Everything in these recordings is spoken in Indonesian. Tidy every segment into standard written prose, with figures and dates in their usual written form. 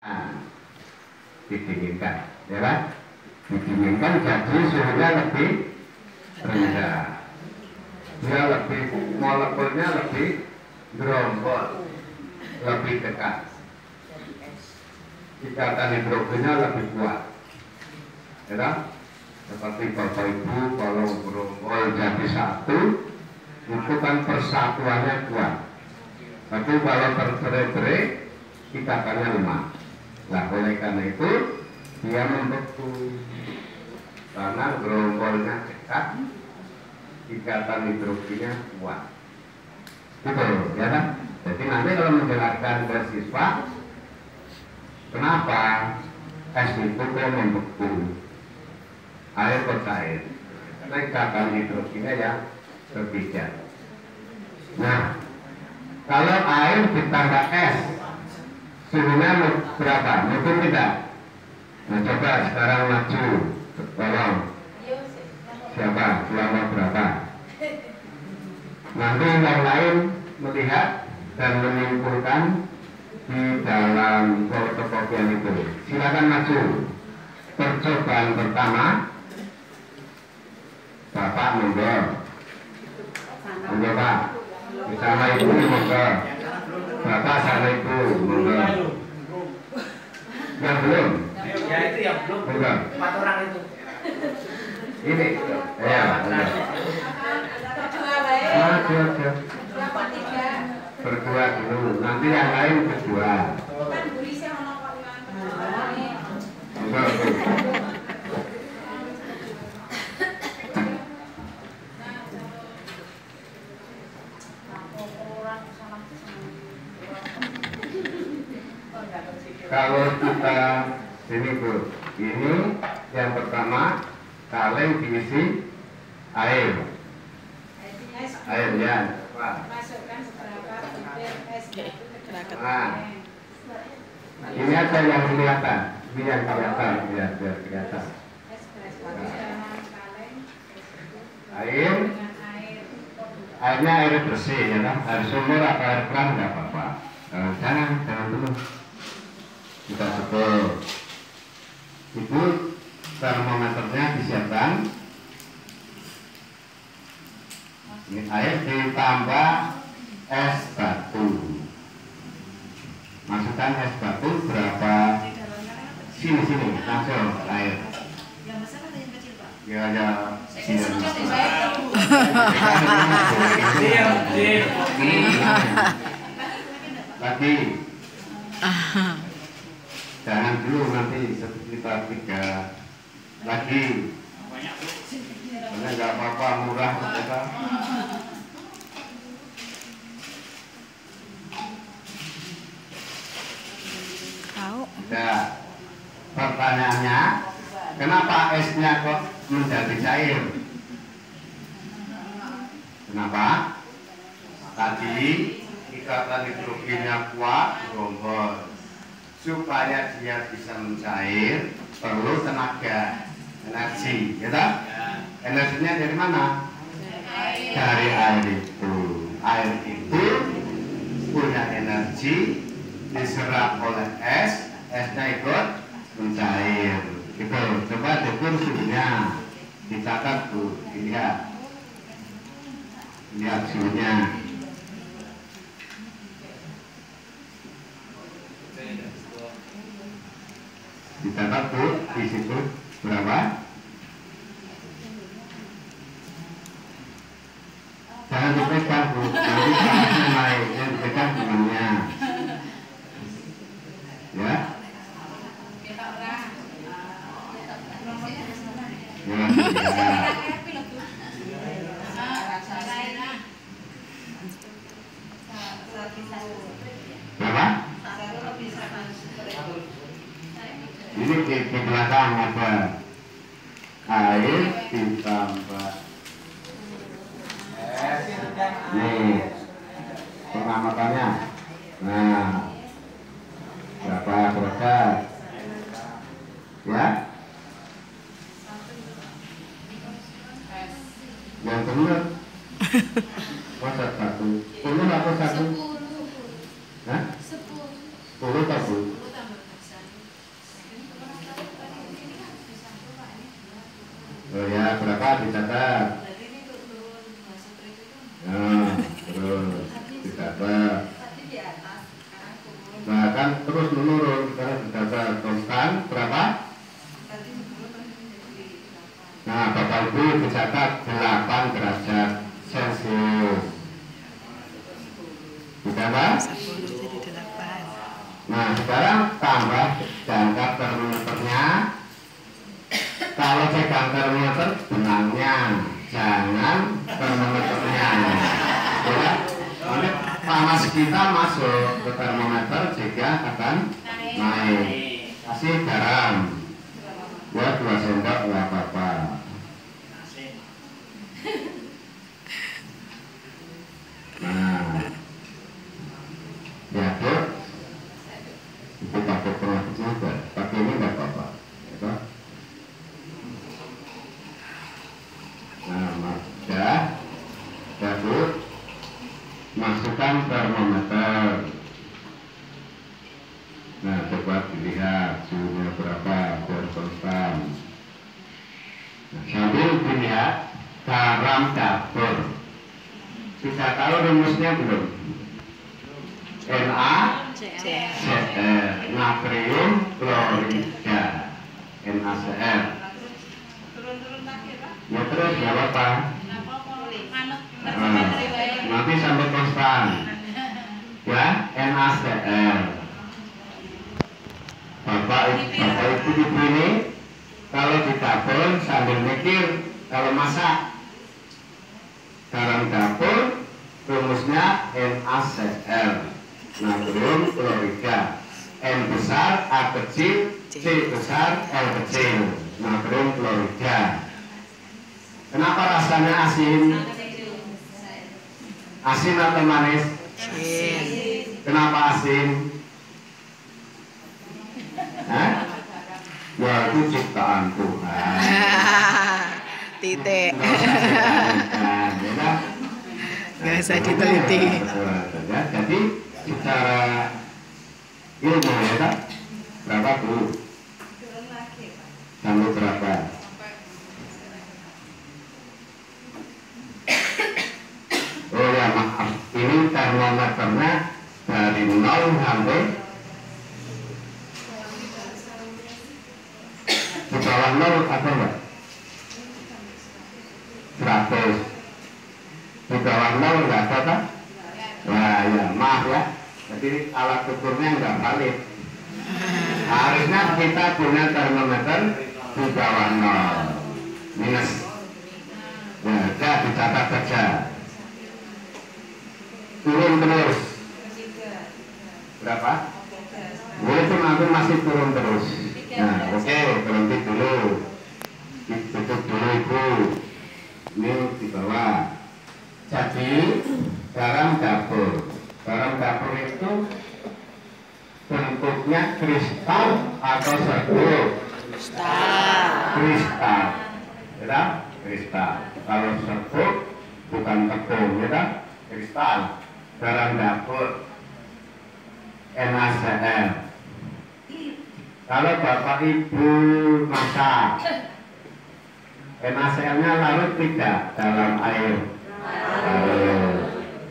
Nah, didinginkan, ya kan? Didinginkan jadi suhunya lebih rendah. Dia lebih, molekulnya lebih gerombol, lebih dekat. Ikatan hidrogennya lebih kuat, ya kan? Seperti Bapak Ibu kalau gerombol jadi satu, itu kan persatuannya kuat. Tapi kalau tercerai-berai, ikatannya lemah. Nah, oleh karena itu dia membeku karena gerombolnya dekat, ikatan hidrogennya kuat. Gitu, ya kan? Jadi nanti kalau menjelaskan ke siswa, kenapa es itu kok membeku, air ke cair, karena ikatan hidrogennya yang berbeda. Nah, kalau air ditambah es, suhunya berapa? Mungkin tidak. Nah, coba sekarang maju, tolong. Siapa? Selama berapa? Nanti yang lain melihat dan menyimpulkan di dalam fotokopian itu. Silakan maju. Percobaan pertama, Bapak monggo. Monggo Pak. Bersama Ibu monggo. Bapak sama Ibu monggo. Yang belum? Ya itu yang belum. Monggo. 4 orang itu. Ini. Ya. Maju. Berdua dulu. Nanti yang lain berdua. Monggo. Kalau kita ini Bu, ini yang pertama kaleng diisi air. Airnya. Masukkan seberapa butir es itu ke dalam. Nah, ini aja yang kelihatan. Ini yang kelihatan, biar kelihatan. Es beras putih dalam kaleng. Air. Airnya air bersih ya kan? Air sumur atau air keran nggak apa-apa. Jangan dulu. Kita betul. Ibu termometernya disiapkan. Ini air ditambah es batu. Masukkan es batu berapa? Sini langsung air. Yang besar atau yang kecil Pak? Ya. Lagi. Jangan dulu nanti sekitar 3 lagi. Karena nggak apa-apa, murah kita. Tahu. Nah, pertanyaannya, kenapa esnya kok menjadi cair? Kenapa? Tadi ikatan hidrogennya kuat, gerombol. Supaya dia bisa mencair, perlu tenaga, energi, ya tak? Energinya dari mana? Dari air itu. Air itu punya energi, diserap oleh es, esnya ikut mencair. Gitu. Coba diukur suhunya, dicatat Bu, dilihat suhunya. Dicatat Bu, di situ berapa? Jangan dipegang Bu, nanti panasnya naik, yang dipegang temannya. Ya? Berapa? Ini di belakang ada air ditambah es. Nih pengamatannya. Nah, berapa proses? Ya? Yang benar. Masa satu? 10 atau 1? Hah? 10 atau 10? terus menurun karena sudah konstan berapa? Nah, Bapak Ibu dicatat 8 derajat Celcius. Sudah, Pak? Nah, sekarang tambah jangka termometernya. Kalau pegang termometer benangnya, jangan termometernya. Ya, nanti panas kita masuk ke termometer juga akan naik. Kasih garam. Ya, 2 sendok nggak apa-apa. Nah, diaduk. Itu pakai pengawet juga. Pakai ini nggak apa-apa. Ya, nah, sudah. Diaduk. Masukkan termometer. Nah, coba dilihat suhunya berapa biar konstan. Nah, sambil dilihat garam dapur. Sudah tahu rumusnya belum? NaCl, natrium klorida, NaCl. Turun-turun lagi, Pak. Ya terus nggak apa-apa. Manut Nanti sampai konstan. Ya, NaCl. Bapak Ibu ini kalau di dapur sambil mikir kalau masak garam dapur rumusnya NaCl, natrium klorida, N besar, A kecil, C besar, L kecil, natrium klorida. Kenapa rasanya asin? Asin atau manis? Kenapa asin? Hah? Ya itu ciptaan Tuhan. Titik. Nggak usah diteliti. Jadi secara ilmu ya Pak, berapa Bu? Sampai berapa? Oh ya maaf, ini termometernya dari 0 sampai di bawah 0 apa enggak? 100. Di bawah 0 enggak ada kan? Nah ya maaf ya, jadi alat ukurnya enggak valid. Harusnya kita punya termometer di bawah 0 minus. Ya, ya dicatat saja. Turun terus. Berapa? Itu nanti masih turun terus. Nah, oke, berhenti dulu. Tutup dulu Ibu. Ini di bawah. Jadi garam dapur. Garam dapur itu bentuknya kristal atau serbuk? Kristal. Ya, kristal. Kalau serbuk bukan tepung, ya, kristal. Garam dapur NaCl. Kalau Bapak Ibu masak, NaCl-nya larut tidak dalam air?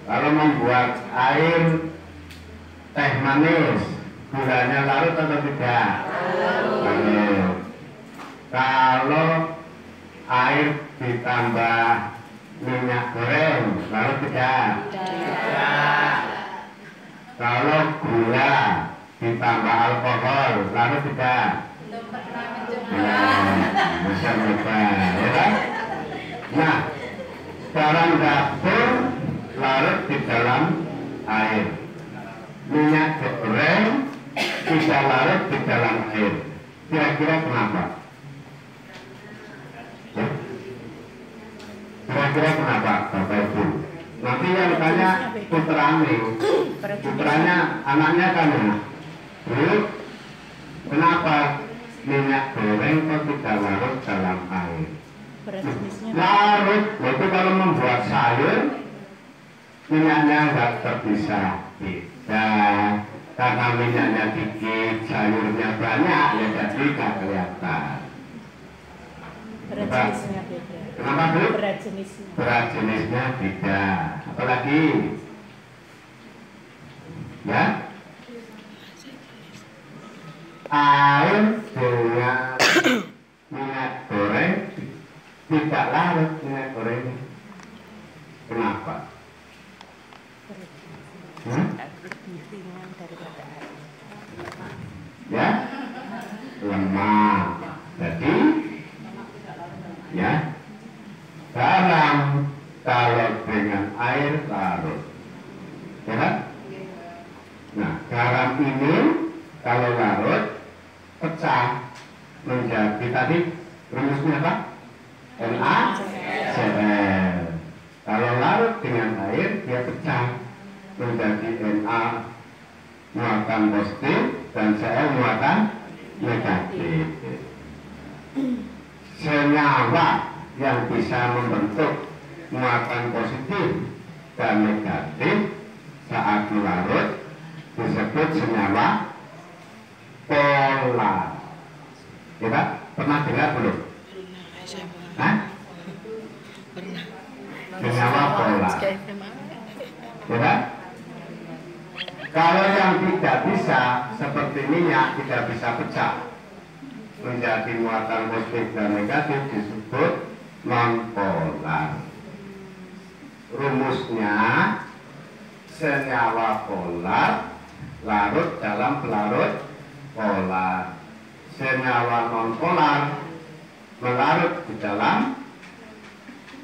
Kalau membuat air teh manis, gulanya larut atau tidak? Larut. Kalau air ditambah minyak goreng, larut tidak? Kalau gula ditambah alkohol, larut tidak? Belum pernah mencoba. Bisa coba, ya kan? Nah, garam dapur larut di dalam air. Minyak goreng tidak larut di dalam air. Kira-kira kenapa? Ya? Kira-kira kenapa, Bapak Ibu? Nanti yang tanya putranya, anaknya kan ya. Bu, kenapa minyak goreng kok tidak larut dalam air? Larut, itu kalau membuat sayur minyaknya nggak terpisah. Tidak, karena minyaknya dikit, sayurnya banyak, ya jadi nggak kelihatan. Berat jenisnya beda. Kenapa Bu? Berat jenisnya. Berat jenisnya beda. Apalagi? Ya? air dengan minyak goreng tidak larut minyak gorengnya. Kenapa? Ya, lemah. Jadi, ya, garam kalau dengan air larut, ya kan? Nah, garam ini kalau larut pecah menjadi tadi rumusnya apa? NaCl. Kalau larut dengan air dia pecah menjadi Na muatan positif dan Cl muatan negatif. Senyawa yang bisa membentuk muatan positif dan negatif saat melarut disebut senyawa polar. Kita pernah dengar belum? Hah? Pernah. Senyawa polar. Ya? Kalau yang tidak bisa seperti minyak tidak bisa pecah menjadi muatan positif dan negatif disebut non-polar. Rumusnya senyawa polar larut dalam pelarut polar. Senyawa non-polar melarut di dalam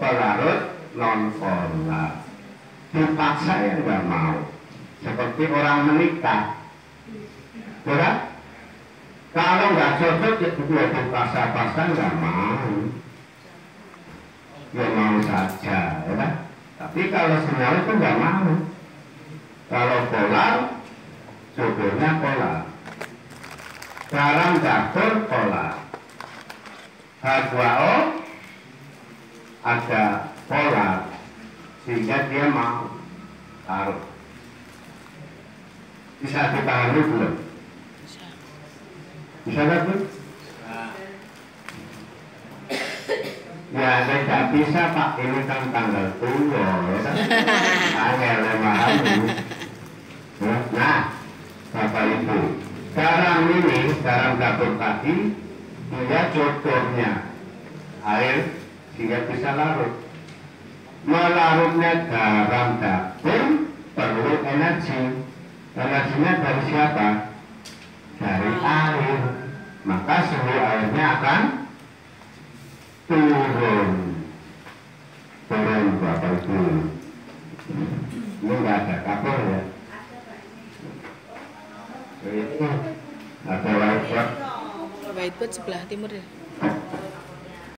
pelarut non-polar. Dipaksa ya nggak mau. Seperti orang menikah, ya? Kalau nggak cocok ya dipaksa-paksa nggak mau. Ya mau saja, ya? Tapi kalau senyawa itu nggak mau. Kalau polar, jodohnya polar. Garam campur polar. H2O ada polar sehingga dia mau larut. Bisa dipahami belum? Bisa nggak Bu? Ya tidak bisa Pak, ini kan tanggal tua ya kan? Angel memahami. Nah, Bapak Ibu, garam ini, garam dapur tadi, dia jodohnya air sehingga bisa larut. Melarutnya garam dapur perlu energi. Energinya dari siapa? Dari air. Maka suhu airnya akan turun. Turun Bapak Ibu. Ini nggak ada kapur ya? Itu ada whiteboard. Whiteboard sebelah timur ya.